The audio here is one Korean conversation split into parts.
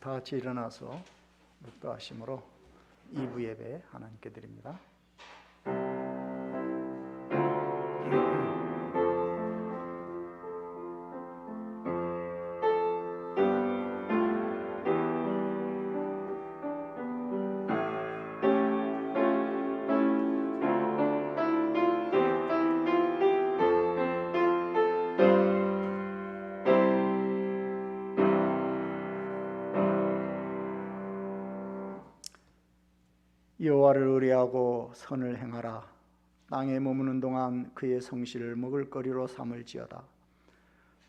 다 같이 일어나서 묵도하심으로 2부 예배 하나님께 드립니다. 여호와를 의뢰하고 선을 행하라. 땅에 머무는 동안 그의 성실을 먹을거리로 삼을지어다.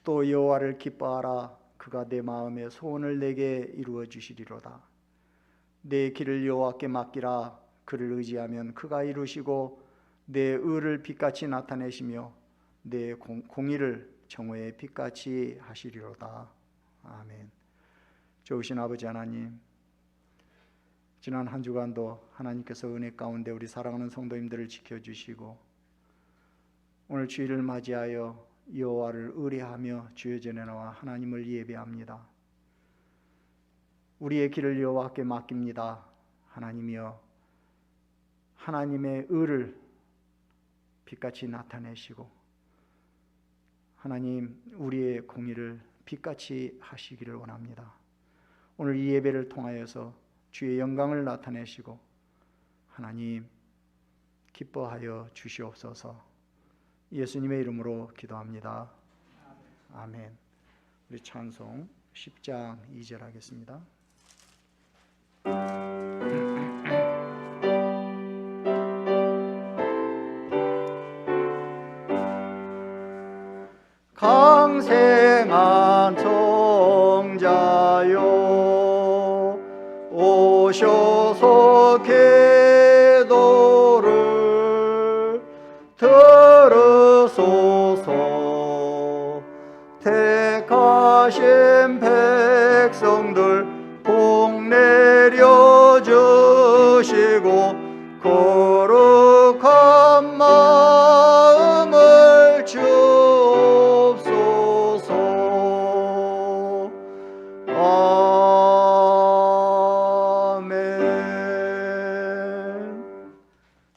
또 여호와를 기뻐하라. 그가 내 마음의 소원을 내게 이루어 주시리로다. 내 길을 여호와께 맡기라. 그를 의지하면 그가 이루시고 내 의를 빛같이 나타내시며 내 공의를 정오의 빛같이 하시리로다. 아멘. 좋으신 아버지 하나님, 지난 한 주간도 하나님께서 은혜 가운데 우리 사랑하는 성도님들을 지켜주시고 오늘 주일을 맞이하여 여호와를 의뢰하며 주의 전에 나와 하나님을 예배합니다. 우리의 길을 여호와께 맡깁니다. 하나님이여, 하나님의 의를 빛같이 나타내시고 하나님 우리의 공의를 빛같이 하시기를 원합니다. 오늘 이 예배를 통하여서 주의 영광을 나타내시고 하나님 기뻐하여 주시옵소서. 예수님의 이름으로 기도합니다. 아멘. 우리 찬송 10장 2절 하겠습니다. 강생한 성자여 오셔서 기도를 들으소서. 택하신 백성들 복 내려주시고 거룩한 마음을 주옵소서.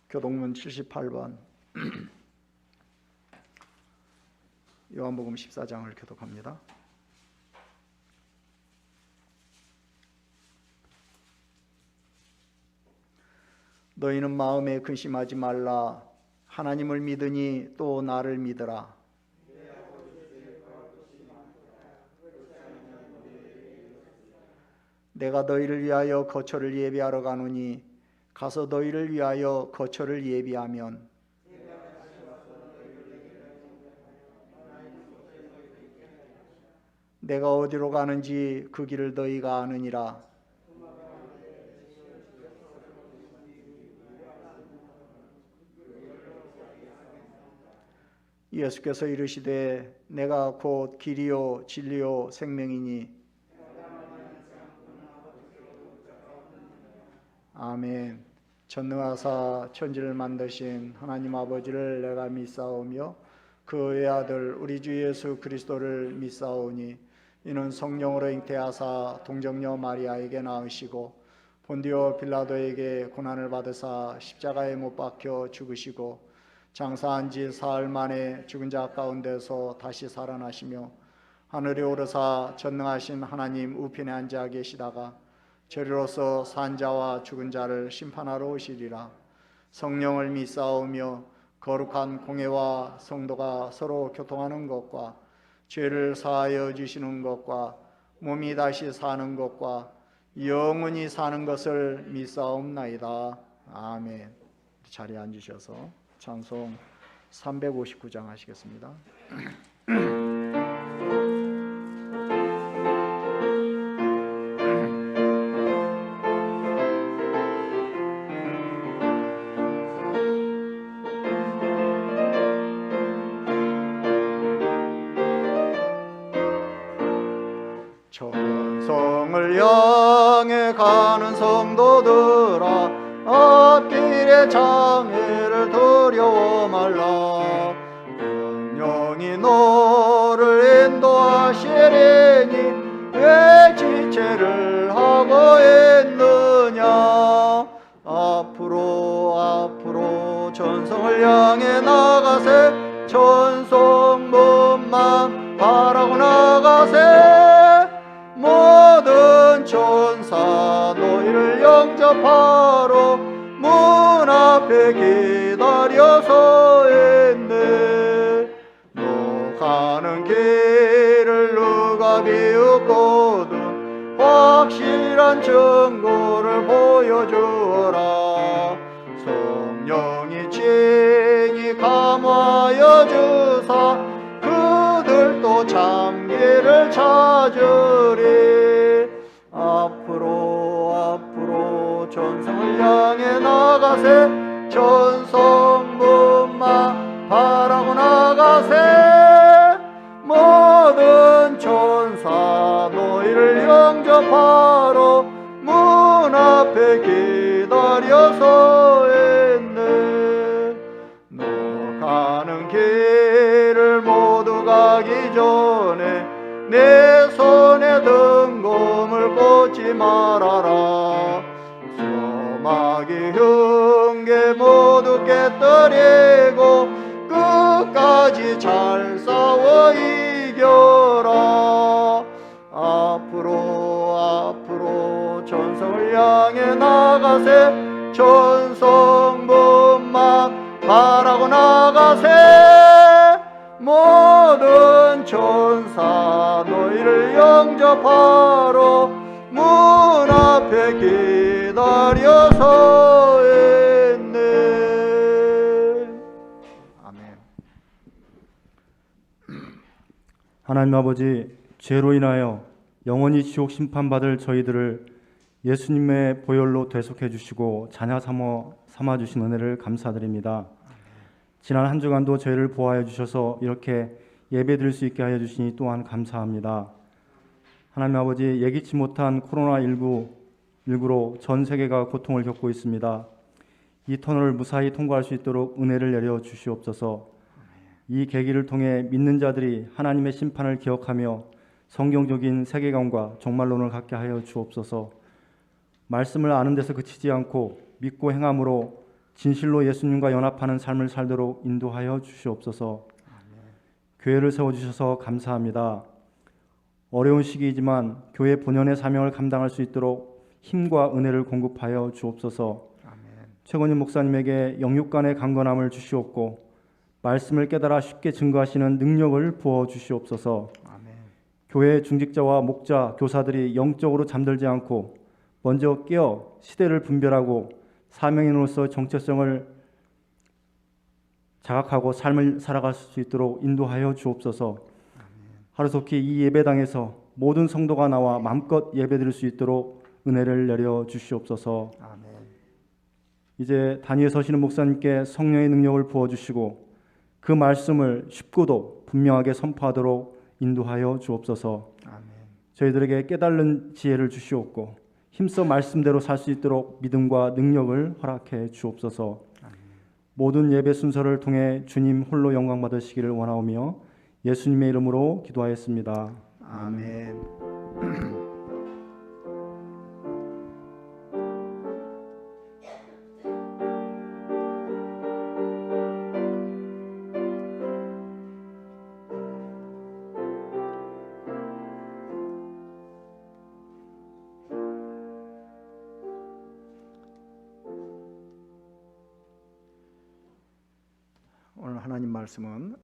교동문 78번 요한복음 14장을 교독합니다. 너희는 마음에 근심하지 말라. 하나님을 믿으니 또 나를 믿으라. 내가 너희를 위하여 거처를 예비하러 가노니 가서 너희를 위하여 거처를 예비하면 내가 어디로 가는지 그 길을 너희가 아느니라. 예수께서 이르시되 내가 곧 길이요 진리요 생명이니. 아멘. 전능하사 천지를 만드신 하나님 아버지를 내가 믿사오며 그의 아들 우리 주 예수 그리스도를 믿사오니 이는 성령으로 잉태하사 동정녀 마리아에게 낳으시고 본디오 빌라도에게 고난을 받으사 십자가에 못 박혀 죽으시고 장사한 지 사흘 만에 죽은 자 가운데서 다시 살아나시며 하늘에 오르사 전능하신 하나님 우편에 앉아 계시다가 저리로서 산 자와 죽은 자를 심판하러 오시리라. 성령을 믿사오며 거룩한 공회와 성도가 서로 교통하는 것과 죄를 사하여 주시는 것과 몸이 다시 사는 것과 영원히 사는 것을 믿사옵나이다. 아멘. 자리에 앉으셔서 찬송 359장 하시겠습니다. 천성을 향해 가는 성도들아 앞길에 장애를 두려워 말라. 영영이 너를 인도하시리니 왜 지체를 하고 있느냐. 앞으로 전성을 향해 나가세. 천성문만 바라고 나가세. 모든 천사 너희를 영접하러 문 앞에 기다려서 있네. 너 가는 길을 누가 비웃거든 확실한 증거를 보여주어라. 성령이 친히 감화하여 주사 그들도 참기를 찾으리. 앞으로 전성을 향해 나가세. 천성문만 바라고 나가세. 모든 천사 너희를 영접하러 문 앞에 기다려서 있네. 너 가는 길을 모두 가기 전에 내 손에 등검을 꽂지 말아라. 소마기 흉계 모두 깨뜨리고 끝까지 잘 싸워 이겨라. 앞으로 전성을 향해 나가세. 천성문만 바라고 나가세. 모든 천사 너희를 영접하러 문 앞에 기다려서 있네. 아멘. 하나님 아버지, 죄로 인하여 영원히 지옥 심판받을 저희들을 예수님의 보혈로 대속해 주시고 자녀 삼아 주신 은혜를 감사드립니다. 지난 한 주간도 저희를 보호하여 주셔서 이렇게 예배드릴 수 있게 하여 주시니 또한 감사합니다. 하나님 아버지, 예기치 못한 코로나19로 전 세계가 고통을 겪고 있습니다. 이 터널을 무사히 통과할 수 있도록 은혜를 내려 주시옵소서. 이 계기를 통해 믿는 자들이 하나님의 심판을 기억하며 성경적인 세계관과 종말론을 갖게 하여 주옵소서. 말씀을 아는 데서 그치지 않고 믿고 행함으로 진실로 예수님과 연합하는 삶을 살도록 인도하여 주시옵소서. 교회를 세워주셔서 감사합니다. 어려운 시기이지만 교회 본연의 사명을 감당할 수 있도록 힘과 은혜를 공급하여 주옵소서. 최건희 목사님에게 영육간의 강건함을 주시옵고 말씀을 깨달아 쉽게 증거하시는 능력을 부어 주시옵소서. 교회 중직자와 목자, 교사들이 영적으로 잠들지 않고 먼저 깨어 시대를 분별하고 사명인으로서 정체성을 자각하고 삶을 살아갈 수 있도록 인도하여 주옵소서. 하루속히 이 예배당에서 모든 성도가 나와 마음껏 예배드릴 수 있도록 은혜를 내려 주시옵소서. 이제 단위에 서시는 목사님께 성령의 능력을 부어주시고 그 말씀을 쉽고도 분명하게 선포하도록 인도하여 주옵소서. 저희들에게 깨달는 지혜를 주시옵고 힘써 말씀대로 살 수 있도록 믿음과 능력을 허락해 주옵소서. 모든 예배 순서를 통해 주님 홀로 영광 받으시기를 원하오며 예수님의 이름으로 기도하였습니다. 아멘. 오늘 하나님 말씀은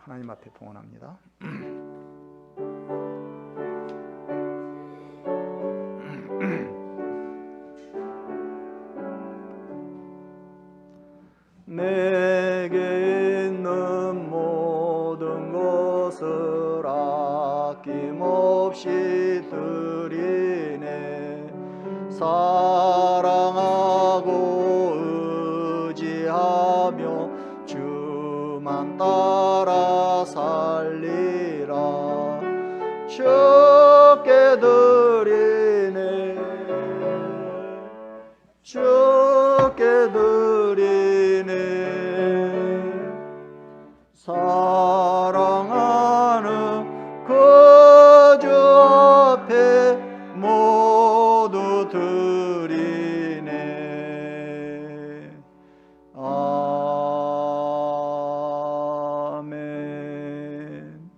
하나님 앞에 봉헌합니다. 내게 있는 모든 것을 아낌없이 드리네. 사랑하고 의지하며 주만 따라 살리라. 주께 드리네. 주께 드리네. 사랑하는 그 주 앞에 모두 드리네. 아멘.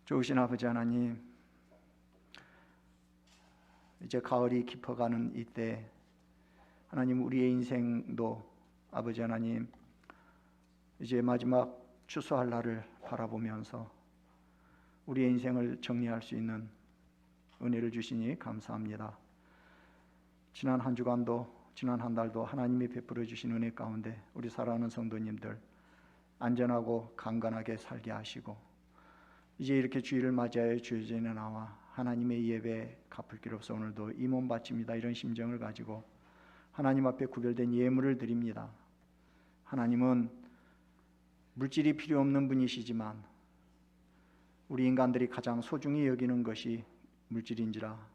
좋으신 아버지 하나님, 이제 가을이 깊어가는 이때 하나님, 우리의 인생도 아버지 하나님 이제 마지막 추수할 날을 바라보면서 우리의 인생을 정리할 수 있는 은혜를 주시니 감사합니다. 지난 한 주간도 지난 한 달도 하나님이 베풀어 주신 은혜 가운데 우리 사랑하는 성도님들 안전하고 강건하게 살게 하시고, 이제 이렇게 주일을 맞이하여 주의 전에 나와 하나님의 예배 갚을 길 없어 오늘도 이 몸 바칩니다, 이런 심정을 가지고 하나님 앞에 구별된 예물을 드립니다. 하나님은 물질이 필요 없는 분이시지만 우리 인간들이 가장 소중히 여기는 것이 물질인지라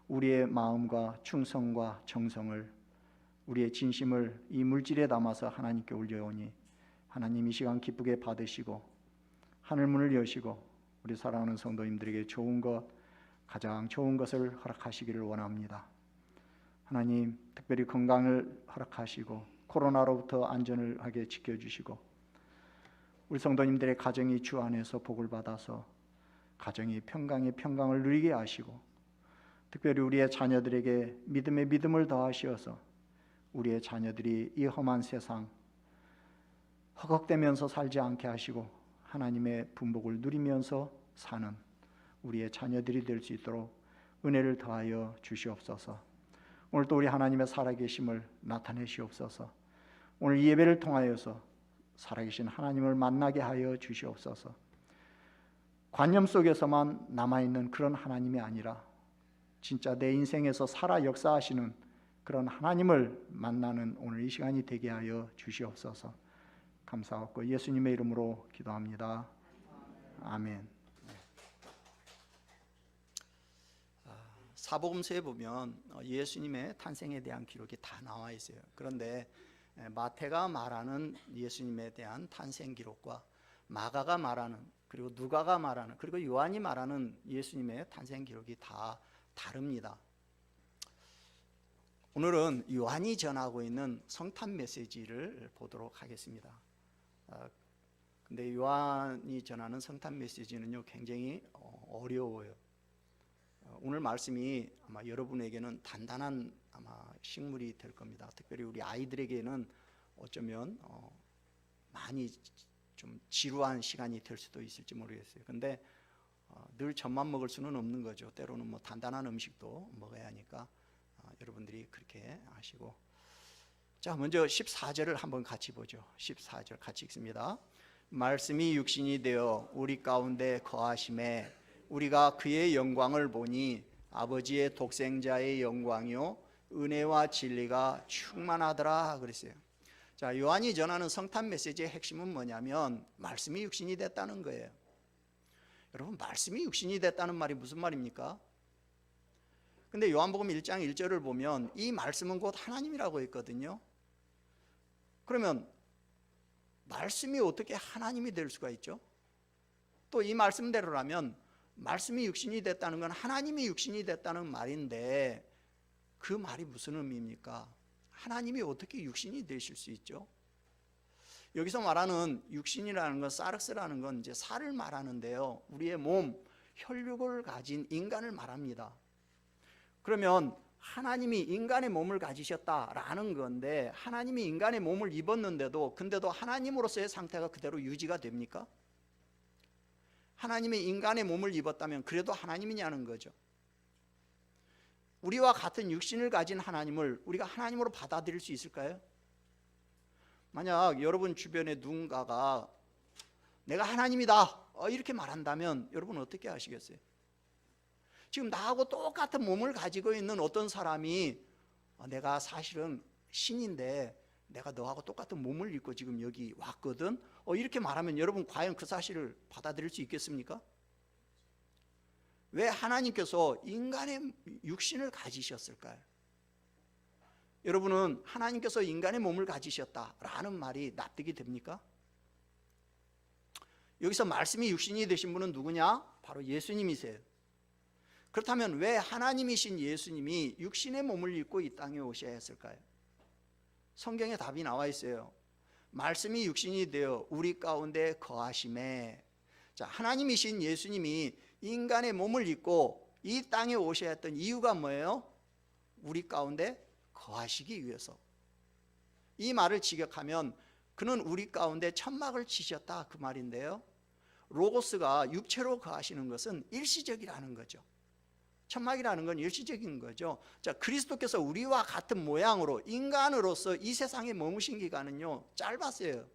우리의 마음과 충성과 정성을, 우리의 진심을 이 물질에 담아서 하나님께 올려오니 하나님 이 시간 기쁘게 받으시고 하늘문을 여시고 우리 사랑하는 성도님들에게 좋은 것, 가장 좋은 것을 허락하시기를 원합니다. 하나님, 특별히 건강을 허락하시고 코로나로부터 안전을 하게 지켜주시고 우리 성도님들의 가정이 주 안에서 복을 받아서 가정이 평강을 누리게 하시고, 특별히 우리의 자녀들에게 믿음의 믿음을 더하시어서 우리의 자녀들이 이 험한 세상 허걱대면서 살지 않게 하시고 하나님의 분복을 누리면서 사는 우리의 자녀들이 될 수 있도록 은혜를 더하여 주시옵소서. 오늘 또 우리 하나님의 살아계심을 나타내시옵소서. 오늘 이 예배를 통하여서 살아계신 하나님을 만나게 하여 주시옵소서. 관념 속에서만 남아있는 그런 하나님이 아니라 진짜 내 인생에서 살아 역사하시는 그런 하나님을 만나는 오늘 이 시간이 되게 하여 주시옵소서. 감사하고 예수님의 이름으로 기도합니다. 아멘. 사복음서에 보면 예수님의 탄생에 대한 기록이 다 나와 있어요. 그런데 마태가 말하는 예수님에 대한 탄생 기록과 마가가 말하는, 그리고 누가가 말하는, 그리고 요한이 말하는 예수님의 탄생 기록이 다 다릅니다. 오늘은 요한이 전하고 있는 성탄 메시지를 보도록 하겠습니다. 근데 요한이 전하는 성탄 메시지는요 굉장히 어려워요. 오늘 말씀이 아마 여러분에게는 단단한 아마 식물이 될 겁니다. 특별히 우리 아이들에게는 어쩌면 많이 좀 지루한 시간이 될 수도 있을지 모르겠어요. 근데 늘 젖만 먹을 수는 없는 거죠. 때로는 뭐 단단한 음식도 먹어야 하니까 여러분들이 그렇게 하시고, 자, 먼저 14절을 한번 같이 보죠. 14절 같이 읽습니다. 말씀이 육신이 되어 우리 가운데 거하심에 우리가 그의 영광을 보니 아버지의 독생자의 영광이요 은혜와 진리가 충만하더라 그랬어요. 자, 요한이 전하는 성탄 메시지의 핵심은 뭐냐면 말씀이 육신이 됐다는 거예요. 여러분, 말씀이 육신이 됐다는 말이 무슨 말입니까? 근데 요한복음 1장 1절을 보면 이 말씀은 곧 하나님이라고 했거든요. 그러면 말씀이 어떻게 하나님이 될 수가 있죠? 또 이 말씀대로라면 말씀이 육신이 됐다는 건 하나님이 육신이 됐다는 말인데 그 말이 무슨 의미입니까? 하나님이 어떻게 육신이 되실 수 있죠? 여기서 말하는 육신이라는 건, 사르스라는 건 이제 살을 말하는데요, 우리의 몸, 혈육을 가진 인간을 말합니다. 그러면 하나님이 인간의 몸을 가지셨다라는 건데, 하나님이 인간의 몸을 입었는데도 근데도 하나님으로서의 상태가 그대로 유지가 됩니까? 하나님이 인간의 몸을 입었다면 그래도 하나님이냐는 거죠. 우리와 같은 육신을 가진 하나님을 우리가 하나님으로 받아들일 수 있을까요? 만약 여러분 주변에 누군가가 내가 하나님이다 이렇게 말한다면 여러분 어떻게 하시겠어요? 지금 나하고 똑같은 몸을 가지고 있는 어떤 사람이 내가 사실은 신인데 내가 너하고 똑같은 몸을 입고 지금 여기 왔거든, 이렇게 말하면 여러분 과연 그 사실을 받아들일 수 있겠습니까? 왜 하나님께서 인간의 육신을 가지셨을까요? 여러분은 하나님께서 인간의 몸을 가지셨다라는 말이 납득이 됩니까? 여기서 말씀이 육신이 되신 분은 누구냐? 바로 예수님이세요. 그렇다면 왜 하나님이신 예수님이 육신의 몸을 입고 이 땅에 오셔야 했을까요? 성경에 답이 나와 있어요. 말씀이 육신이 되어 우리 가운데 거하심에. 자, 하나님이신 예수님이 인간의 몸을 입고 이 땅에 오셔야 했던 이유가 뭐예요? 우리 가운데 거하시기 위해서. 이 말을 직역하면 그는 우리 가운데 천막을 치셨다 그 말인데요, 로고스가 육체로 거하시는 것은 일시적이라는 거죠. 천막이라는 건 일시적인 거죠. 자, 그리스도께서 우리와 같은 모양으로 인간으로서 이 세상에 머무신 기간은요 짧았어요.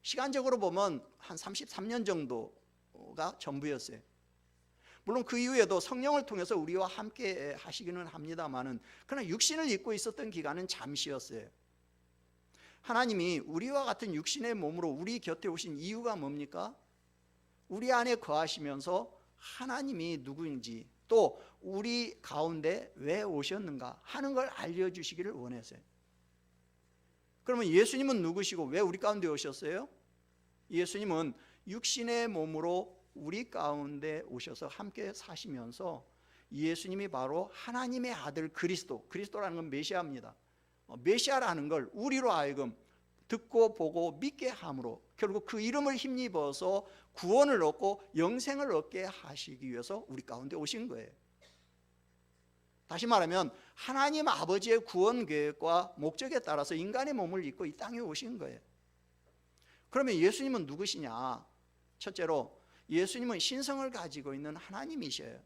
시간적으로 보면 한 33년 정도가 전부였어요. 물론 그 이후에도 성령을 통해서 우리와 함께 하시기는 합니다만은, 그러나 육신을 입고 있었던 기간은 잠시였어요. 하나님이 우리와 같은 육신의 몸으로 우리 곁에 오신 이유가 뭡니까? 우리 안에 거하시면서 하나님이 누구인지, 또 우리 가운데 왜 오셨는가 하는 걸 알려주시기를 원했어요. 그러면 예수님은 누구시고 왜 우리 가운데 오셨어요? 예수님은 육신의 몸으로 우리 가운데 오셔서 함께 사시면서 예수님이 바로 하나님의 아들 그리스도라는 건 메시아입니다. 메시아라는 걸 우리로 하여금 듣고 보고 믿게 함으로 결국 그 이름을 힘입어서 구원을 얻고 영생을 얻게 하시기 위해서 우리 가운데 오신 거예요. 다시 말하면 하나님 아버지의 구원 계획과 목적에 따라서 인간의 몸을 입고 이 땅에 오신 거예요. 그러면 예수님은 누구시냐? 첫째로 예수님은 신성을 가지고 있는 하나님이셔요.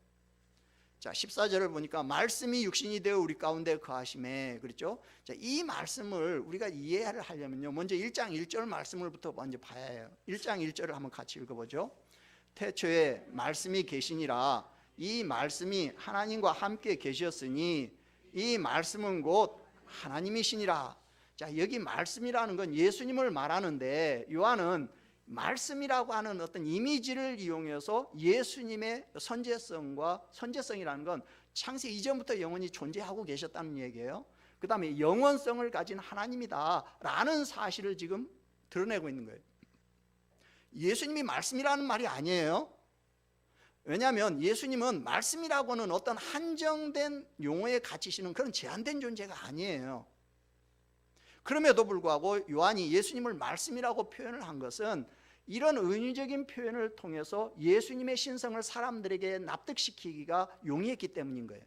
자, 14절을 보니까 말씀이 육신이 되어 우리 가운데 거하심에, 그렇죠? 자, 이 말씀을 우리가 이해를 하려면요, 먼저 1장 1절 말씀을부터 먼저 봐야 해요. 1장 1절을 한번 같이 읽어보죠. 태초에 말씀이 계시니라. 이 말씀이 하나님과 함께 계셨으니 이 말씀은 곧 하나님이시니라. 자, 여기 말씀이라는 건 예수님을 말하는데, 요한은 말씀이라고 하는 어떤 이미지를 이용해서 예수님의 선제성이라는 건 창세 이전부터 영원히 존재하고 계셨다는 얘기예요. 그 다음에 영원성을 가진 하나님이다라는 사실을 지금 드러내고 있는 거예요. 예수님이 말씀이라는 말이 아니에요. 왜냐하면 예수님은 말씀이라고는 어떤 한정된 용어에 갇히시는 그런 제한된 존재가 아니에요. 그럼에도 불구하고 요한이 예수님을 말씀이라고 표현을 한 것은 이런 은유적인 표현을 통해서 예수님의 신성을 사람들에게 납득시키기가 용이했기 때문인 거예요.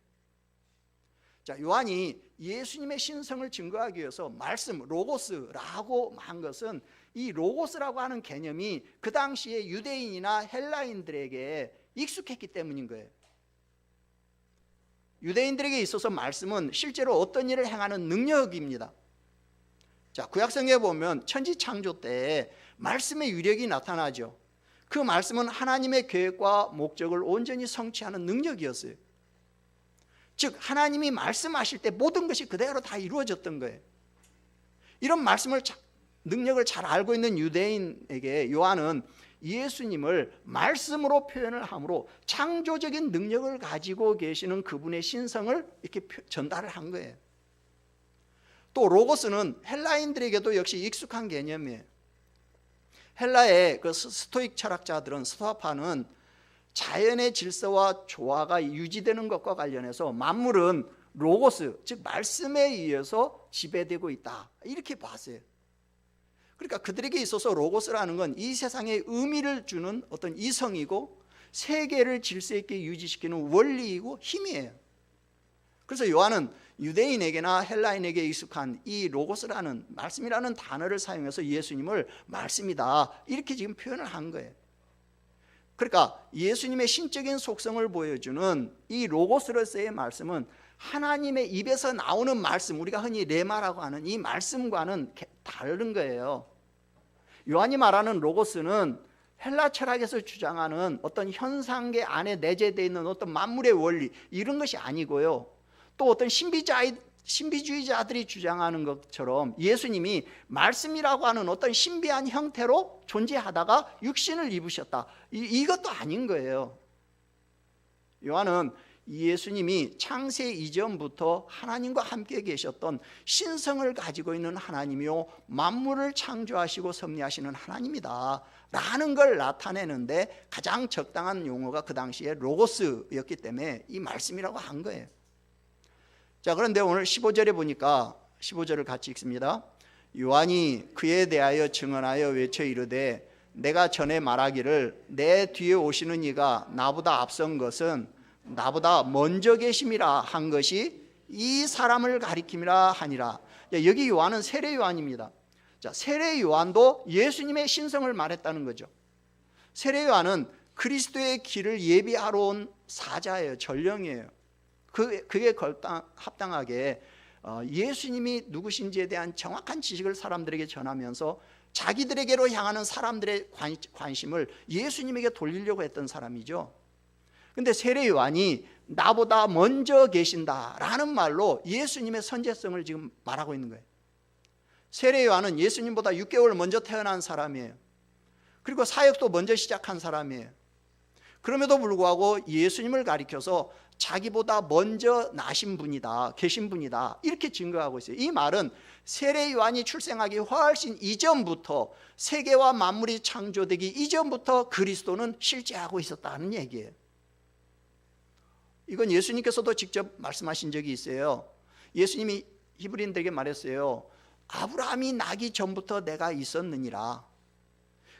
자, 요한이 예수님의 신성을 증거하기 위해서 말씀, 로고스라고 한 것은 이 로고스라고 하는 개념이 그 당시에 유대인이나 헬라인들에게 익숙했기 때문인 거예요. 유대인들에게 있어서 말씀은 실제로 어떤 일을 행하는 능력입니다. 자, 구약성경에 보면 천지창조 때 말씀의 위력이 나타나죠. 그 말씀은 하나님의 계획과 목적을 온전히 성취하는 능력이었어요. 즉 하나님이 말씀하실 때 모든 것이 그대로 다 이루어졌던 거예요. 이런 능력을 잘 알고 있는 유대인에게 요한은 예수님을 말씀으로 표현을 함으로 창조적인 능력을 가지고 계시는 그분의 신성을 이렇게 전달을 한 거예요. 또 로고스는 헬라인들에게도 역시 익숙한 개념이에요. 헬라의 그 스토익 철학자들은, 스토아파는 자연의 질서와 조화가 유지되는 것과 관련해서 만물은 로고스, 즉 말씀에 의해서 지배되고 있다, 이렇게 봤어요. 그러니까 그들에게 있어서 로고스라는 건 이 세상에 의미를 주는 어떤 이성이고 세계를 질서 있게 유지시키는 원리이고 힘이에요. 그래서 요한은 유대인에게나 헬라인에게 익숙한 이 로고스라는 말씀이라는 단어를 사용해서 예수님을 말씀이다 이렇게 지금 표현을 한 거예요. 그러니까 예수님의 신적인 속성을 보여주는 이 로고스로서의 말씀은 하나님의 입에서 나오는 말씀, 우리가 흔히 레마라고 하는 이 말씀과는 다른 거예요. 요한이 말하는 로고스는 헬라 철학에서 주장하는 어떤 현상계 안에 내재되어 있는 어떤 만물의 원리 이런 것이 아니고요, 또 어떤 신비주의자들이 주장하는 것처럼 예수님이 말씀이라고 하는 어떤 신비한 형태로 존재하다가 육신을 입으셨다, 이것도 아닌 거예요. 요한은 예수님이 창세 이전부터 하나님과 함께 계셨던 신성을 가지고 있는 하나님이요 만물을 창조하시고 섭리하시는 하나님이다 라는 걸 나타내는데 가장 적당한 용어가 그 당시에 로고스였기 때문에 이 말씀이라고 한 거예요. 자, 그런데 오늘 15절에 보니까 15절을 같이 읽습니다. 요한이 그에 대하여 증언하여 외쳐 이르되 내가 전에 말하기를 내 뒤에 오시는 이가 나보다 앞선 것은 나보다 먼저 계심이라 한 것이 이 사람을 가리킴이라 하니라. 여기 요한은 세례 요한입니다. 자, 세례 요한도 예수님의 신성을 말했다는 거죠. 세례 요한은 그리스도의 길을 예비하러 온 사자예요. 전령이에요. 그게 합당하게 예수님이 누구신지에 대한 정확한 지식을 사람들에게 전하면서 자기들에게로 향하는 사람들의 관심을 예수님에게 돌리려고 했던 사람이죠. 근데 세례 요한이 나보다 먼저 계신다라는 말로 예수님의 선제성을 지금 말하고 있는 거예요. 세례 요한은 예수님보다 6개월 먼저 태어난 사람이에요. 그리고 사역도 먼저 시작한 사람이에요. 그럼에도 불구하고 예수님을 가리켜서 자기보다 먼저 나신 분이다, 계신 분이다 이렇게 증거하고 있어요. 이 말은 세례 요한이 출생하기 훨씬 이전부터, 세계와 만물이 창조되기 이전부터 그리스도는 실제하고 있었다는 얘기예요. 이건 예수님께서도 직접 말씀하신 적이 있어요. 예수님이 히브리인들에게 말했어요. 아브라함이 나기 전부터 내가 있었느니라.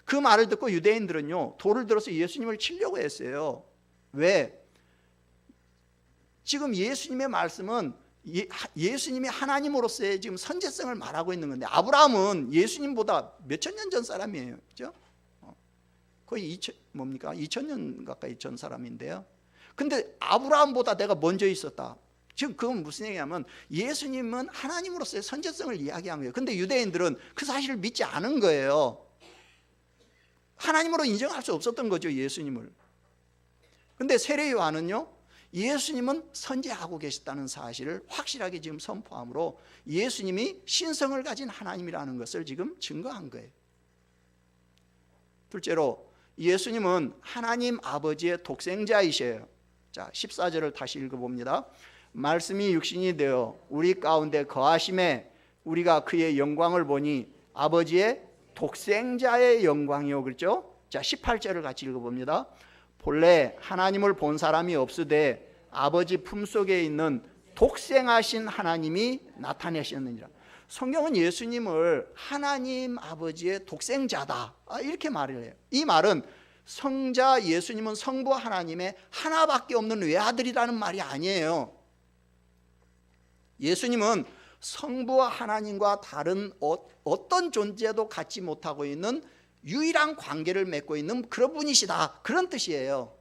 그 말을 듣고 유대인들은요 돌을 들어서 예수님을 치려고 했어요. 왜? 지금 예수님의 말씀은 예수님이 하나님으로서의 지금 선제성을 말하고 있는 건데, 아브라함은 예수님보다 몇천 년 전 사람이에요. 그죠? 거의 2000년 가까이 전 사람인데요. 근데 아브라함보다 내가 먼저 있었다. 지금 그건 무슨 얘기냐면 예수님은 하나님으로서의 선제성을 이야기한 거예요. 근데 유대인들은 그 사실을 믿지 않은 거예요. 하나님으로 인정할 수 없었던 거죠, 예수님을. 근데 세례 요한은요 예수님은 선제하고 계셨다는 사실을 확실하게 지금 선포함으로 예수님이 신성을 가진 하나님이라는 것을 지금 증거한 거예요. 둘째로 예수님은 하나님 아버지의 독생자이셔요. 자, 14절을 다시 읽어봅니다. 말씀이 육신이 되어 우리 가운데 거하심에 우리가 그의 영광을 보니 아버지의 독생자의 영광이요. 그렇죠? 자, 18절을 같이 읽어봅니다. 본래 하나님을 본 사람이 없으되 아버지 품속에 있는 독생하신 하나님이 나타내셨느니라. 성경은 예수님을 하나님 아버지의 독생자다 이렇게 말을 해요. 이 말은 성자 예수님은 성부 하나님의 하나밖에 없는 외아들이라는 말이 아니에요. 예수님은 성부 하나님과 다른 어떤 존재도 갖지 못하고 있는 유일한 관계를 맺고 있는 그런 분이시다, 그런 뜻이에요.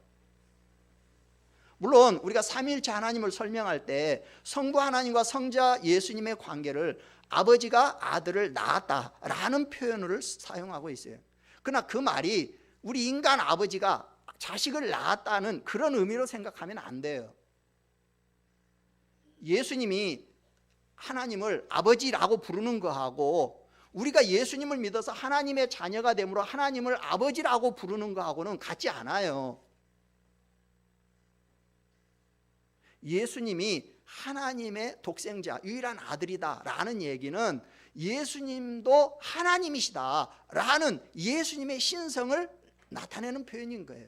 물론 우리가 삼위일체 하나님을 설명할 때 성부 하나님과 성자 예수님의 관계를 아버지가 아들을 낳았다라는 표현을 사용하고 있어요. 그러나 그 말이 우리 인간 아버지가 자식을 낳았다는 그런 의미로 생각하면 안 돼요. 예수님이 하나님을 아버지라고 부르는 거하고 우리가 예수님을 믿어서 하나님의 자녀가 됨으로 하나님을 아버지라고 부르는 거하고는 같지 않아요. 예수님이 하나님의 독생자, 유일한 아들이다 라는 얘기는 예수님도 하나님이시다 라는 예수님의 신성을 나타내는 표현인 거예요.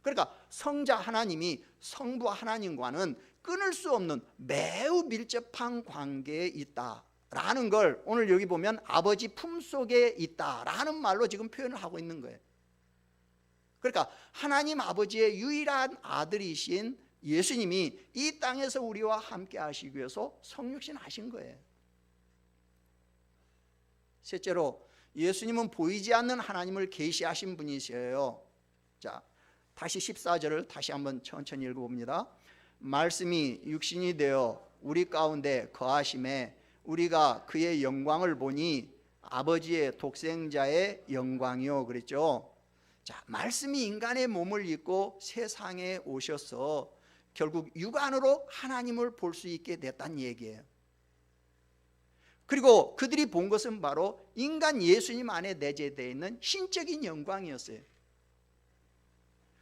그러니까 성자 하나님이 성부 하나님과는 끊을 수 없는 매우 밀접한 관계에 있다라는 걸 오늘 여기 보면 아버지 품속에 있다라는 말로 지금 표현을 하고 있는 거예요. 그러니까 하나님 아버지의 유일한 아들이신 예수님이 이 땅에서 우리와 함께 하시기 위해서 성육신 하신 거예요. 셋째로, 예수님은 보이지 않는 하나님을 계시하신 분이세요. 자, 다시 14절을 다시 한번 천천히 읽어봅니다. 말씀이 육신이 되어 우리 가운데 거하심에 우리가 그의 영광을 보니 아버지의 독생자의 영광이요 그랬죠. 자, 말씀이 인간의 몸을 입고 세상에 오셔서 결국 육안으로 하나님을 볼 수 있게 됐다는 얘기예요. 그리고 그들이 본 것은 바로 인간 예수님 안에 내재되어 있는 신적인 영광이었어요.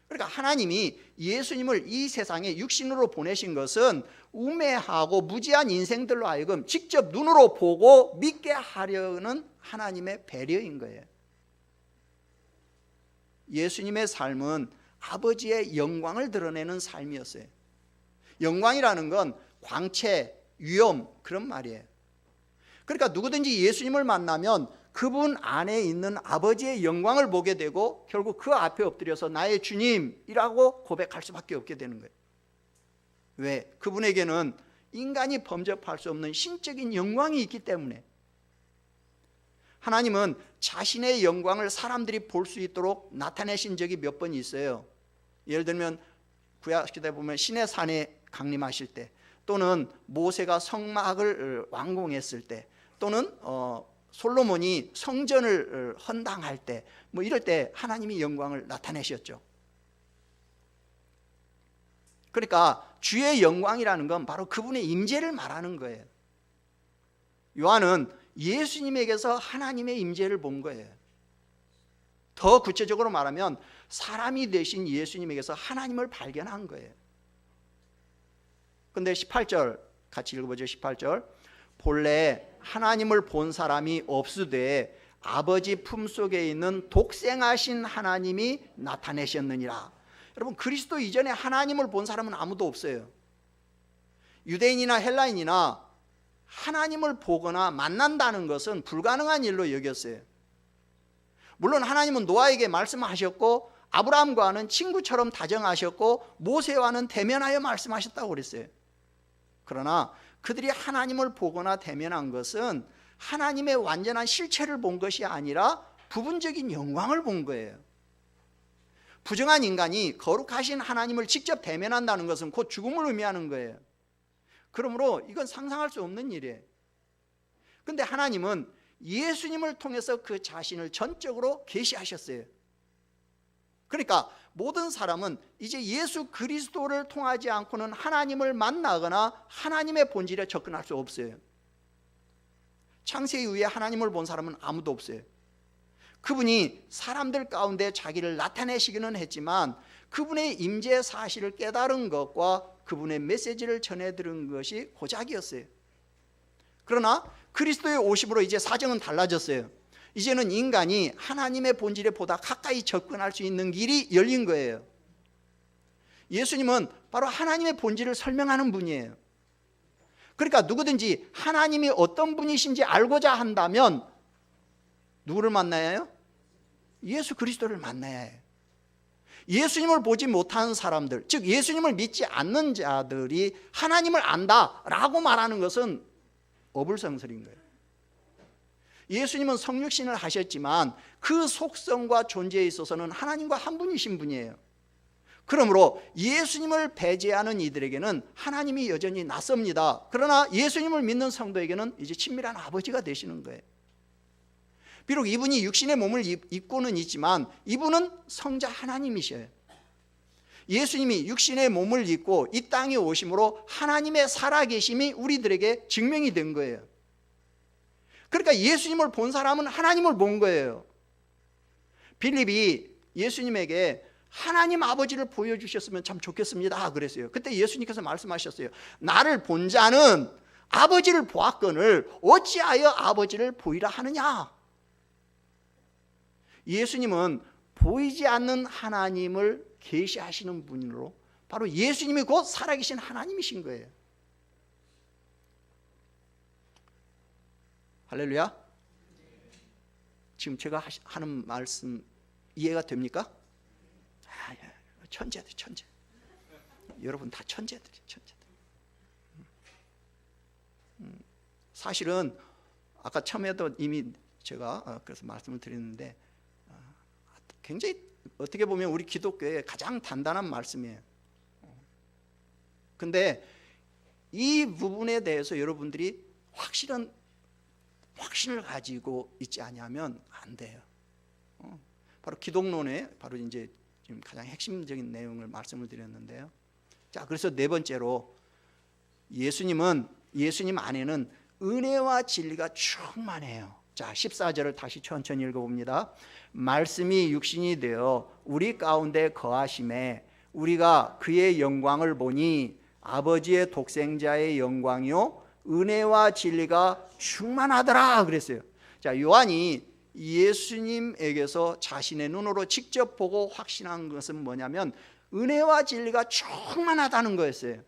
그러니까 하나님이 예수님을 이 세상에 육신으로 보내신 것은 우매하고 무지한 인생들로 하여금 직접 눈으로 보고 믿게 하려는 하나님의 배려인 거예요. 예수님의 삶은 아버지의 영광을 드러내는 삶이었어요. 영광이라는 건 광채, 위엄 그런 말이에요. 그러니까 누구든지 예수님을 만나면 그분 안에 있는 아버지의 영광을 보게 되고 결국 그 앞에 엎드려서 나의 주님이라고 고백할 수밖에 없게 되는 거예요. 왜? 그분에게는 인간이 범접할 수 없는 신적인 영광이 있기 때문에. 하나님은 자신의 영광을 사람들이 볼 수 있도록 나타내신 적이 몇 번 있어요. 예를 들면 구약시대 보면 신의 산에 강림하실 때, 또는 모세가 성막을 완공했을 때, 또는 솔로몬이 성전을 헌당할 때, 뭐 이럴 때 하나님이 영광을 나타내셨죠. 그러니까 주의 영광이라는 건 바로 그분의 임재를 말하는 거예요. 요한은 예수님에게서 하나님의 임재를 본 거예요. 더 구체적으로 말하면 사람이 되신 예수님에게서 하나님을 발견한 거예요. 근데 18절 같이 읽어보죠. 18절. 본래 하나님을 본 사람이 없으되 아버지 품속에 있는 독생하신 하나님이 나타내셨느니라. 여러분, 그리스도 이전에 하나님을 본 사람은 아무도 없어요. 유대인이나 헬라인이나 하나님을 보거나 만난다는 것은 불가능한 일로 여겼어요. 물론 하나님은 노아에게 말씀하셨고 아브라함과는 친구처럼 다정하셨고 모세와는 대면하여 말씀하셨다고 그랬어요. 그러나 그들이 하나님을 보거나 대면한 것은 하나님의 완전한 실체를 본 것이 아니라 부분적인 영광을 본 거예요. 부정한 인간이 거룩하신 하나님을 직접 대면한다는 것은 곧 죽음을 의미하는 거예요. 그러므로 이건 상상할 수 없는 일이에요. 그런데 하나님은 예수님을 통해서 그 자신을 전적으로 계시하셨어요. 그러니까 모든 사람은 이제 예수 그리스도를 통하지 않고는 하나님을 만나거나 하나님의 본질에 접근할 수 없어요. 창세 이후에 하나님을 본 사람은 아무도 없어요. 그분이 사람들 가운데 자기를 나타내시기는 했지만 그분의 임재 사실을 깨달은 것과 그분의 메시지를 전해 들은 것이 고작이었어요. 그러나 그리스도의 오심으로 이제 사정은 달라졌어요. 이제는 인간이 하나님의 본질에 보다 가까이 접근할 수 있는 길이 열린 거예요. 예수님은 바로 하나님의 본질을 설명하는 분이에요. 그러니까 누구든지 하나님이 어떤 분이신지 알고자 한다면 누구를 만나야 해요? 예수 그리스도를 만나야 해요. 예수님을 보지 못하는 사람들, 즉 예수님을 믿지 않는 자들이 하나님을 안다라고 말하는 것은 어불성설인 거예요. 예수님은 성육신을 하셨지만 그 속성과 존재에 있어서는 하나님과 한 분이신 분이에요. 그러므로 예수님을 배제하는 이들에게는 하나님이 여전히 낯섭니다. 그러나 예수님을 믿는 성도에게는 이제 친밀한 아버지가 되시는 거예요. 비록 이분이 육신의 몸을 입고는 있지만 이분은 성자 하나님이셔요. 예수님이 육신의 몸을 입고 이 땅에 오심으로 하나님의 살아계심이 우리들에게 증명이 된 거예요. 그러니까 예수님을 본 사람은 하나님을 본 거예요. 빌립이 예수님에게 하나님 아버지를 보여주셨으면 참 좋겠습니다 그랬어요. 그때 예수님께서 말씀하셨어요. 나를 본 자는 아버지를 보았거늘 어찌하여 아버지를 보이라 하느냐. 예수님은 보이지 않는 하나님을 계시하시는 분으로 바로 예수님이 곧 살아계신 하나님이신 거예요. 할렐루야. 지금 제가 하는 말씀 이해가 됩니까? 천재다, 천재. 여러분 다 천재들이에요. 천재들. 사실은 아까 처음에도 이미 제가 그래서 말씀을 드렸는데 굉장히 어떻게 보면 우리 기독교의 가장 단단한 말씀이에요. 근데 이 부분에 대해서 여러분들이 확신을 가지고 있지 않으면 안 돼요. 바로 기독론의 바로 이제 지금 가장 핵심적인 내용을 말씀을 드렸는데요. 자, 그래서 네 번째로 예수님 안에는 은혜와 진리가 충만해요. 자, 14절을 다시 천천히 읽어봅니다. 말씀이 육신이 되어 우리 가운데 거하심에 우리가 그의 영광을 보니 아버지의 독생자의 영광이요 은혜와 진리가 충만하더라 그랬어요. 자, 요한이 예수님에게서 자신의 눈으로 직접 보고 확신한 것은 뭐냐면 은혜와 진리가 충만하다는 거였어요.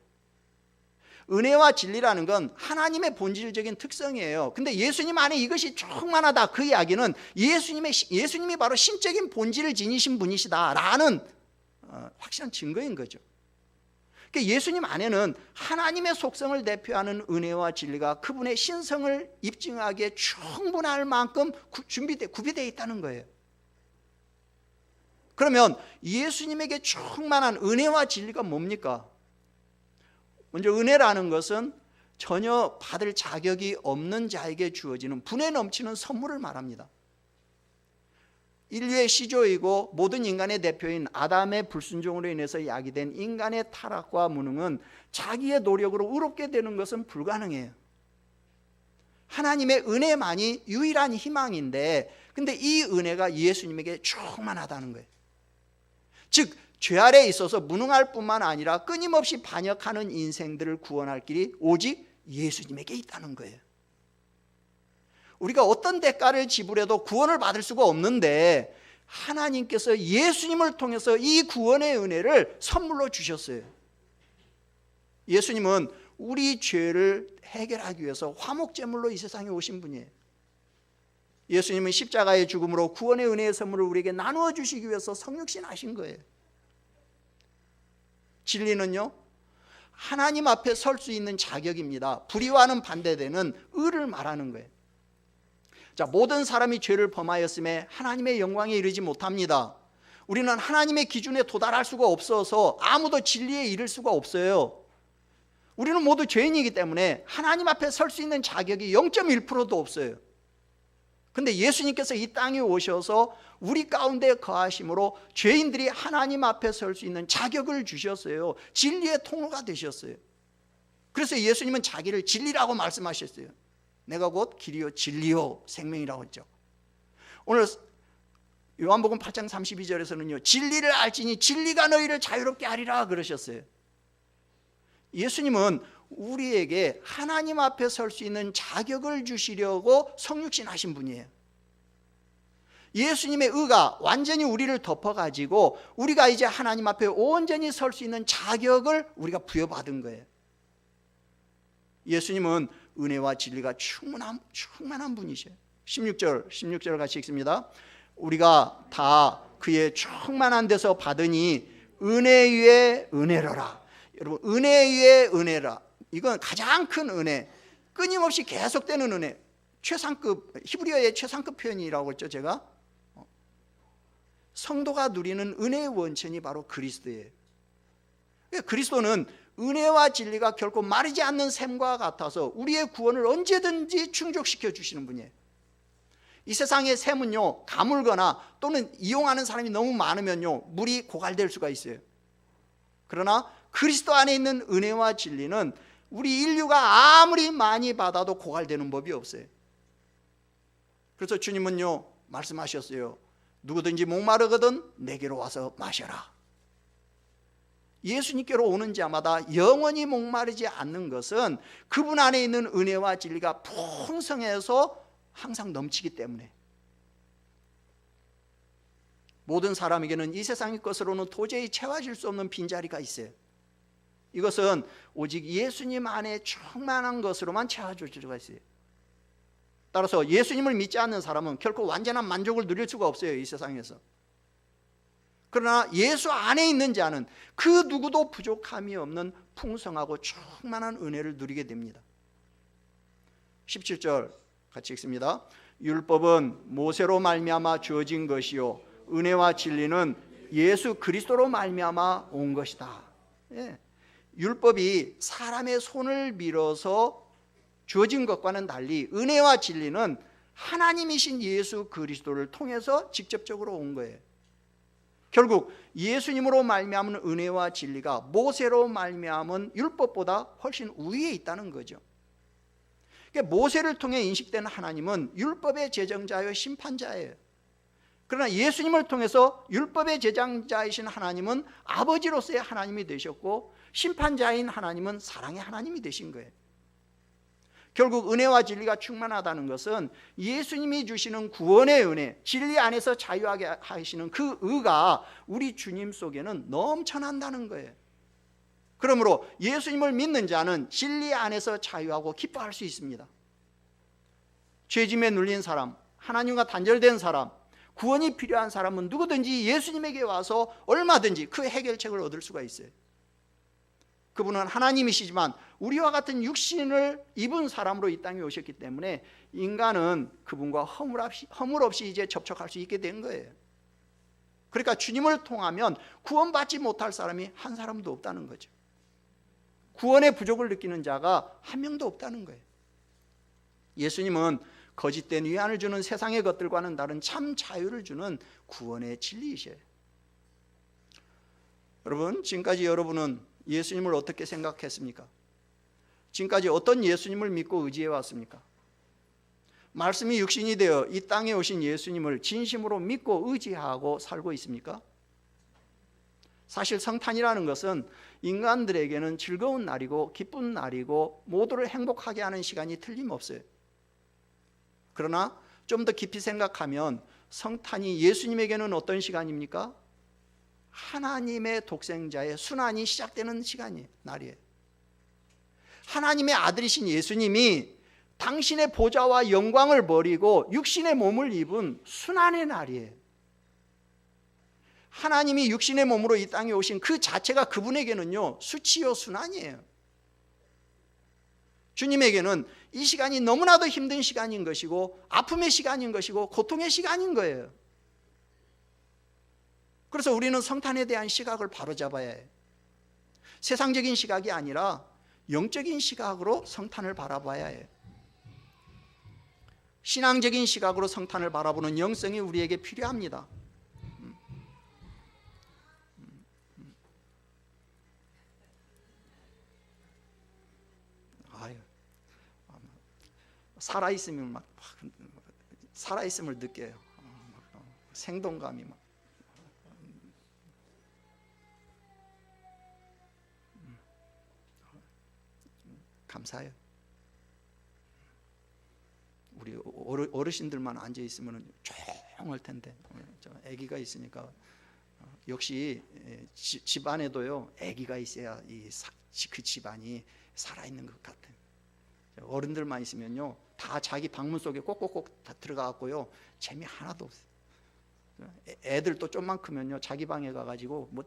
은혜와 진리라는 건 하나님의 본질적인 특성이에요. 근데 예수님 안에 이것이 충만하다, 그 이야기는 예수님이 바로 신적인 본질을 지니신 분이시다라는 확실한 증거인 거죠. 그러니까 예수님 안에는 하나님의 속성을 대표하는 은혜와 진리가 그분의 신성을 입증하기에 충분할 만큼 구비되어 있다는 거예요. 그러면 예수님에게 충만한 은혜와 진리가 뭡니까? 먼저 은혜라는 것은 전혀 받을 자격이 없는 자에게 주어지는 분에 넘치는 선물을 말합니다. 인류의 시조이고 모든 인간의 대표인 아담의 불순종으로 인해서 야기된 인간의 타락과 무능은 자기의 노력으로 의롭게 되는 것은 불가능해요. 하나님의 은혜만이 유일한 희망인데, 근데 이 은혜가 예수님에게 충만하다는 거예요. 즉 죄 아래에 있어서 무능할 뿐만 아니라 끊임없이 반역하는 인생들을 구원할 길이 오직 예수님에게 있다는 거예요. 우리가 어떤 대가를 지불해도 구원을 받을 수가 없는데 하나님께서 예수님을 통해서 이 구원의 은혜를 선물로 주셨어요. 예수님은 우리 죄를 해결하기 위해서 화목제물로 이 세상에 오신 분이에요. 예수님은 십자가의 죽음으로 구원의 은혜의 선물을 우리에게 나누어 주시기 위해서 성육신 하신 거예요. 진리는요, 하나님 앞에 설 수 있는 자격입니다. 불의와는 반대되는 의를 말하는 거예요. 자, 모든 사람이 죄를 범하였음에 하나님의 영광에 이르지 못합니다. 우리는 하나님의 기준에 도달할 수가 없어서 아무도 진리에 이를 수가 없어요. 우리는 모두 죄인이기 때문에 하나님 앞에 설 수 있는 자격이 0.1%도 없어요. 근데 예수님께서 이 땅에 오셔서 우리 가운데 거하심으로 죄인들이 하나님 앞에 설 수 있는 자격을 주셨어요. 진리의 통로가 되셨어요. 그래서 예수님은 자기를 진리라고 말씀하셨어요. 내가 곧 길이요 진리요 생명이라고 했죠. 오늘 요한복음 8장 32절에서는요 진리를 알지니 진리가 너희를 자유롭게 하리라 그러셨어요. 예수님은 우리에게 하나님 앞에 설 수 있는 자격을 주시려고 성육신 하신 분이에요. 예수님의 의가 완전히 우리를 덮어가지고 우리가 이제 하나님 앞에 온전히 설 수 있는 자격을 우리가 부여받은 거예요. 예수님은 은혜와 진리가 충만한 분이셔요. 16절 같이 읽습니다. 우리가 다 그의 충만한 데서 받으니 은혜 위에 은혜로라. 여러분, 은혜 위에 은혜라. 이건 가장 큰 은혜, 끊임없이 계속되는 은혜, 최상급, 히브리어의 최상급 표현이라고 했죠. 제가 성도가 누리는 은혜의 원천이 바로 그리스도예요. 그리스도는 은혜와 진리가 결코 마르지 않는 샘과 같아서 우리의 구원을 언제든지 충족시켜 주시는 분이에요. 이 세상의 샘은요 가물거나 또는 이용하는 사람이 너무 많으면요 물이 고갈될 수가 있어요. 그러나 그리스도 안에 있는 은혜와 진리는 우리 인류가 아무리 많이 받아도 고갈되는 법이 없어요. 그래서 주님은요 말씀하셨어요. 누구든지 목마르거든 내게로 와서 마셔라. 예수님께로 오는 자마다 영원히 목마르지 않는 것은 그분 안에 있는 은혜와 진리가 풍성해서 항상 넘치기 때문에. 모든 사람에게는 이 세상의 것으로는 도저히 채워질 수 없는 빈자리가 있어요. 이것은 오직 예수님 안에 충만한 것으로만 채워줄 수가 있어요. 따라서 예수님을 믿지 않는 사람은 결코 완전한 만족을 누릴 수가 없어요. 이 세상에서. 그러나 예수 안에 있는 자는 그 누구도 부족함이 없는 풍성하고 충만한 은혜를 누리게 됩니다. 17절 같이 읽습니다. 율법은 모세로 말미암아 주어진 것이요 은혜와 진리는 예수 그리스도로 말미암아 온 것이다. 예. 율법이 사람의 손을 밀어서 주어진 것과는 달리 은혜와 진리는 하나님이신 예수 그리스도를 통해서 직접적으로 온 거예요. 결국 예수님으로 말미암은 은혜와 진리가 모세로 말미암은 율법보다 훨씬 우위에 있다는 거죠. 그러니까 모세를 통해 인식된 하나님은 율법의 제정자요 심판자예요. 그러나 예수님을 통해서 율법의 제정자이신 하나님은 아버지로서의 하나님이 되셨고 심판자인 하나님은 사랑의 하나님이 되신 거예요. 결국 은혜와 진리가 충만하다는 것은 예수님이 주시는 구원의 은혜, 진리 안에서 자유하게 하시는 그 의가 우리 주님 속에는 넘쳐난다는 거예요. 그러므로 예수님을 믿는 자는 진리 안에서 자유하고 기뻐할 수 있습니다. 죄짐에 눌린 사람, 하나님과 단절된 사람, 구원이 필요한 사람은 누구든지 예수님에게 와서 얼마든지 그 해결책을 얻을 수가 있어요. 그분은 하나님이시지만 우리와 같은 육신을 입은 사람으로 이 땅에 오셨기 때문에 인간은 그분과 허물 없이 이제 접촉할 수 있게 된 거예요. 그러니까 주님을 통하면 구원받지 못할 사람이 한 사람도 없다는 거죠. 구원의 부족을 느끼는 자가 한 명도 없다는 거예요. 예수님은 거짓된 위안을 주는 세상의 것들과는 다른 참 자유를 주는 구원의 진리이셔요. 여러분, 지금까지 여러분은 예수님을 어떻게 생각했습니까? 지금까지 어떤 예수님을 믿고 의지해 왔습니까? 말씀이 육신이 되어 이 땅에 오신 예수님을 진심으로 믿고 의지하고 살고 있습니까? 사실 성탄이라는 것은 인간들에게는 즐거운 날이고 기쁜 날이고 모두를 행복하게 하는 시간이 틀림없어요. 그러나 좀 더 깊이 생각하면 성탄이 예수님에게는 어떤 시간입니까? 하나님의 독생자의 순환이 시작되는 시간이에요. 날이에요. 하나님의 아들이신 예수님이 당신의 보좌와 영광을 버리고 육신의 몸을 입은 순환의 날이에요. 하나님이 육신의 몸으로 이 땅에 오신 그 자체가 그분에게는요 수치요 순환이에요. 주님에게는 이 시간이 너무나도 힘든 시간인 것이고 아픔의 시간인 것이고 고통의 시간인 거예요. 그래서 우리는 성탄에 대한 시각을 바로잡아야 해요. 세상적인 시각이 아니라 영적인 시각으로 성탄을 바라봐야 해요. 신앙적인 시각으로 성탄을 바라보는 영성이 우리에게 필요합니다. 살아있으면 막 살아있음을 느껴요. 생동감이 막. 감사해요. 우리 어르신들만 앉아 있으면 조용할 텐데 아기가 있으니까 역시 집안에도요 아기가 있어야 그 집안이 살아있는 것 같아요. 어른들만 있으면요 다 자기 방문 속에 꼭꼭꼭 다 들어가고요 재미 하나도 없어요. 애들 또 좀만 크면요 자기 방에 가가지고 뭐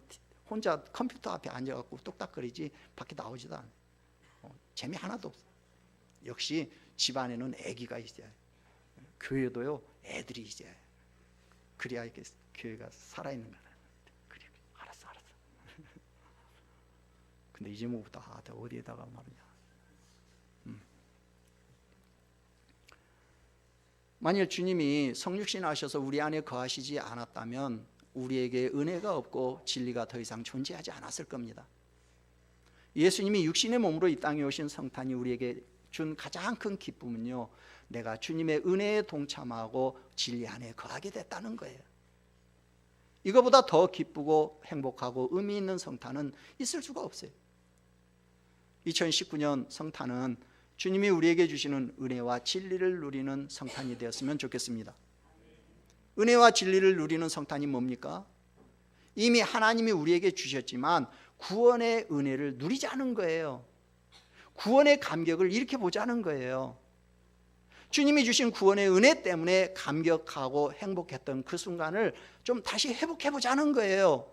혼자 컴퓨터 앞에 앉아갖고 뚝딱거리지 밖에 나오지도 않아요. 재미 하나도 없어요. 역시 집안에는 아기가 있어야 해요. 교회도요 애들이 있어야 해요. 그래야 이렇게 교회가 살아있는 거예요. 그래, 알았어. 근데 이제 뭐부터 어디에다가 말이냐. 만일 주님이 성육신 하셔서 우리 안에 거하시지 않았다면 우리에게 은혜가 없고 진리가 더 이상 존재하지 않았을 겁니다. 예수님이 육신의 몸으로 이 땅에 오신 성탄이 우리에게 준 가장 큰 기쁨은요 내가 주님의 은혜에 동참하고 진리 안에 거하게 됐다는 거예요. 이거보다 더 기쁘고 행복하고 의미 있는 성탄은 있을 수가 없어요. 2019년 성탄은 주님이 우리에게 주시는 은혜와 진리를 누리는 성탄이 되었으면 좋겠습니다. 은혜와 진리를 누리는 성탄이 뭡니까? 이미 하나님이 우리에게 주셨지만 구원의 은혜를 누리자는 거예요. 구원의 감격을 이렇게 보자는 거예요. 주님이 주신 구원의 은혜 때문에 감격하고 행복했던 그 순간을 좀 다시 회복해보자는 거예요.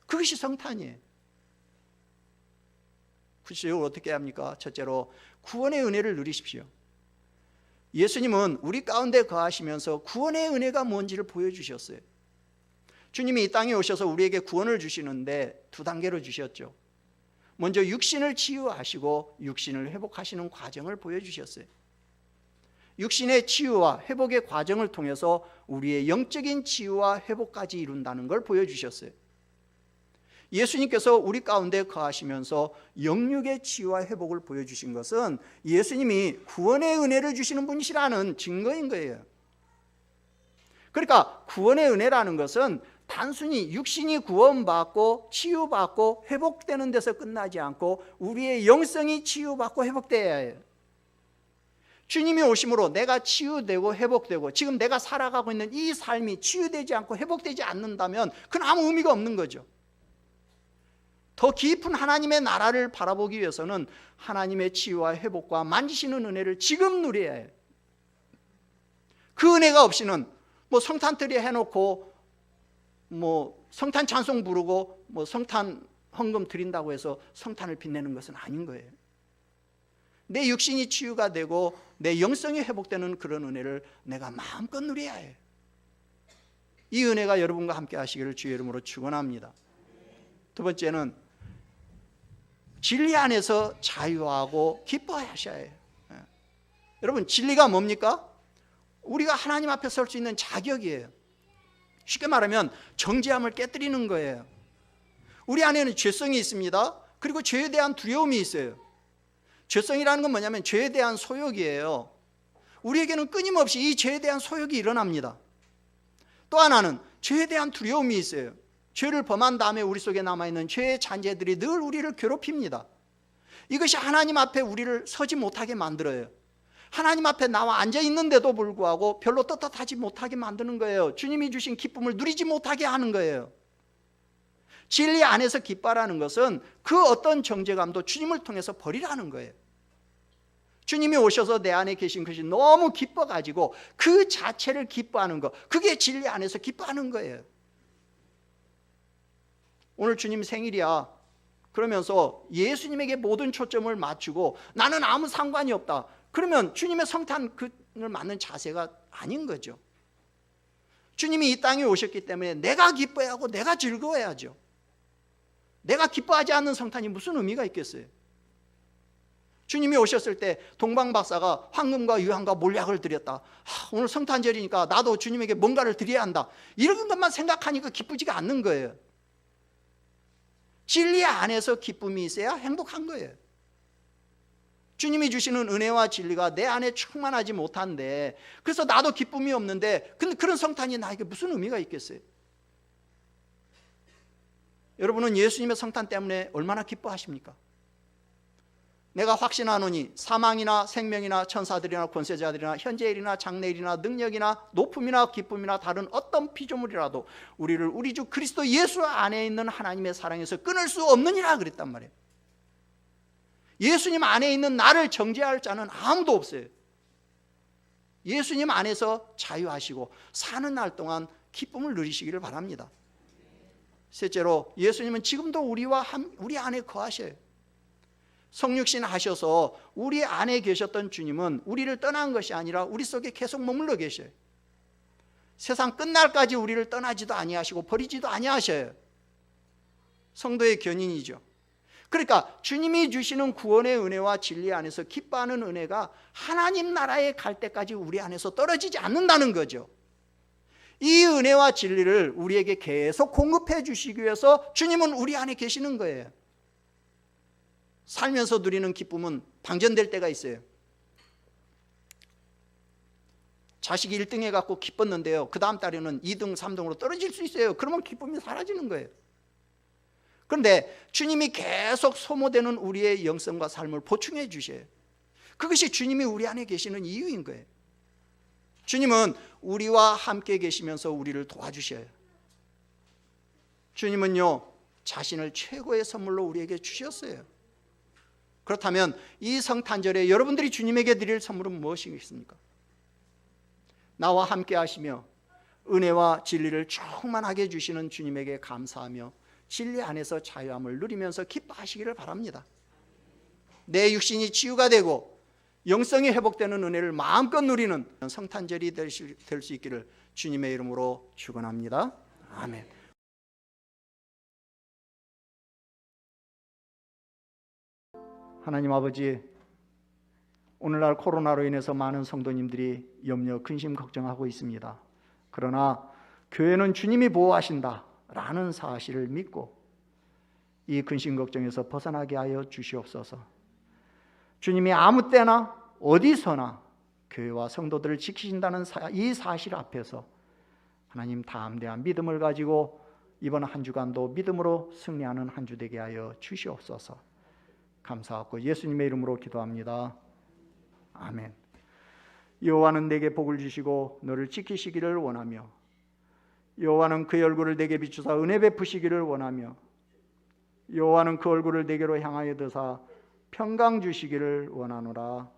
그것이 성탄이에요. 구체적으로 어떻게 합니까? 첫째로 구원의 은혜를 누리십시오. 예수님은 우리 가운데 거하시면서 구원의 은혜가 뭔지를 보여주셨어요. 주님이 이 땅에 오셔서 우리에게 구원을 주시는데 두 단계로 주셨죠. 먼저 육신을 치유하시고 육신을 회복하시는 과정을 보여주셨어요. 육신의 치유와 회복의 과정을 통해서 우리의 영적인 치유와 회복까지 이룬다는 걸 보여주셨어요. 예수님께서 우리 가운데 거하시면서 영육의 치유와 회복을 보여주신 것은 예수님이 구원의 은혜를 주시는 분이시라는 증거인 거예요. 그러니까 구원의 은혜라는 것은 단순히 육신이 구원받고 치유받고 회복되는 데서 끝나지 않고 우리의 영성이 치유받고 회복되어야 해요. 주님이 오심으로 내가 치유되고 회복되고 지금 내가 살아가고 있는 이 삶이 치유되지 않고 회복되지 않는다면 그건 아무 의미가 없는 거죠. 더 깊은 하나님의 나라를 바라보기 위해서는 하나님의 치유와 회복과 만지시는 은혜를 지금 누려야 해요. 그 은혜가 없이는 뭐 성탄트리 해놓고 뭐 성탄 찬송 부르고 뭐 성탄 헌금 드린다고 해서 성탄을 빛내는 것은 아닌 거예요. 내 육신이 치유가 되고 내 영성이 회복되는 그런 은혜를 내가 마음껏 누려야 해요. 이 은혜가 여러분과 함께 하시기를 주의 이름으로 축원합니다. 두 번째는 진리 안에서 자유하고 기뻐하셔야 해요. 여러분, 진리가 뭡니까? 우리가 하나님 앞에 설 수 있는 자격이에요. 쉽게 말하면 정죄함을 깨뜨리는 거예요. 우리 안에는 죄성이 있습니다. 그리고 죄에 대한 두려움이 있어요. 죄성이라는 건 뭐냐면 죄에 대한 소욕이에요. 우리에게는 끊임없이 이 죄에 대한 소욕이 일어납니다. 또 하나는 죄에 대한 두려움이 있어요. 죄를 범한 다음에 우리 속에 남아있는 죄의 잔재들이 늘 우리를 괴롭힙니다. 이것이 하나님 앞에 우리를 서지 못하게 만들어요. 하나님 앞에 나와 앉아있는데도 불구하고 별로 떳떳하지 못하게 만드는 거예요. 주님이 주신 기쁨을 누리지 못하게 하는 거예요. 진리 안에서 기뻐하라는 것은 그 어떤 정죄감도 주님을 통해서 버리라는 거예요. 주님이 오셔서 내 안에 계신 것이 너무 기뻐가지고 그 자체를 기뻐하는 것, 그게 진리 안에서 기뻐하는 거예요. 오늘 주님 생일이야 그러면서 예수님에게 모든 초점을 맞추고 나는 아무 상관이 없다, 그러면 주님의 성탄을 맞는 자세가 아닌 거죠. 주님이 이 땅에 오셨기 때문에 내가 기뻐해야 하고 내가 즐거워야죠. 내가 기뻐하지 않는 성탄이 무슨 의미가 있겠어요? 주님이 오셨을 때 동방박사가 황금과 유황과 몰약을 드렸다. 오늘 성탄절이니까 나도 주님에게 뭔가를 드려야 한다, 이런 것만 생각하니까 기쁘지가 않는 거예요. 진리 안에서 기쁨이 있어야 행복한 거예요. 주님이 주시는 은혜와 진리가 내 안에 충만하지 못한데, 그래서 나도 기쁨이 없는데 근데 그런 성탄이 나에게 무슨 의미가 있겠어요? 여러분은 예수님의 성탄 때문에 얼마나 기뻐하십니까? 내가 확신하노니 사망이나 생명이나 천사들이나 권세자들이나 현재일이나 장래일이나 능력이나 높음이나 기쁨이나 다른 어떤 피조물이라도 우리를 우리 주 그리스도 예수 안에 있는 하나님의 사랑에서 끊을 수 없느니라 그랬단 말이에요. 예수님 안에 있는 나를 정죄할 자는 아무도 없어요. 예수님 안에서 자유하시고 사는 날 동안 기쁨을 누리시기를 바랍니다. 셋째로, 예수님은 지금도 우리 안에 거하셔요. 성육신 하셔서 우리 안에 계셨던 주님은 우리를 떠난 것이 아니라 우리 속에 계속 머물러 계셔요. 세상 끝날까지 우리를 떠나지도 아니하시고 버리지도 아니하셔요. 성도의 견인이죠. 그러니까 주님이 주시는 구원의 은혜와 진리 안에서 기뻐하는 은혜가 하나님 나라에 갈 때까지 우리 안에서 떨어지지 않는다는 거죠. 이 은혜와 진리를 우리에게 계속 공급해 주시기 위해서 주님은 우리 안에 계시는 거예요. 살면서 누리는 기쁨은 방전될 때가 있어요. 자식이 1등 해갖고 기뻤는데요, 그 다음 달에는 2등, 3등으로 떨어질 수 있어요. 그러면 기쁨이 사라지는 거예요. 그런데 주님이 계속 소모되는 우리의 영성과 삶을 보충해 주셔요. 그것이 주님이 우리 안에 계시는 이유인 거예요. 주님은 우리와 함께 계시면서 우리를 도와주셔요. 주님은요, 자신을 최고의 선물로 우리에게 주셨어요. 그렇다면 이 성탄절에 여러분들이 주님에게 드릴 선물은 무엇이겠습니까? 나와 함께 하시며 은혜와 진리를 충만하게 해주시는 주님에게 감사하며 진리 안에서 자유함을 누리면서 기뻐하시기를 바랍니다. 내 육신이 치유가 되고 영성이 회복되는 은혜를 마음껏 누리는 성탄절이 될 수 있기를 주님의 이름으로 축원합니다. 아멘. 하나님 아버지, 오늘날 코로나로 인해서 많은 성도님들이 염려, 근심, 걱정하고 있습니다. 그러나 교회는 주님이 보호하신다라는 사실을 믿고 이 근심, 걱정에서 벗어나게 하여 주시옵소서. 주님이 아무 때나 어디서나 교회와 성도들을 지키신다는 이 사실 앞에서 하나님 담대한 믿음을 가지고 이번 한 주간도 믿음으로 승리하는 한 주 되게 하여 주시옵소서. 감사하고 예수님의 이름으로 기도합니다. 아멘. 여호와는 내게 복을 주시고 너를 지키시기를 원하며 여호와는 그의 얼굴을 내게 비추사 은혜 베푸시기를 원하며 여호와는 그 얼굴을 내게로 향하여 드사 평강 주시기를 원하노라.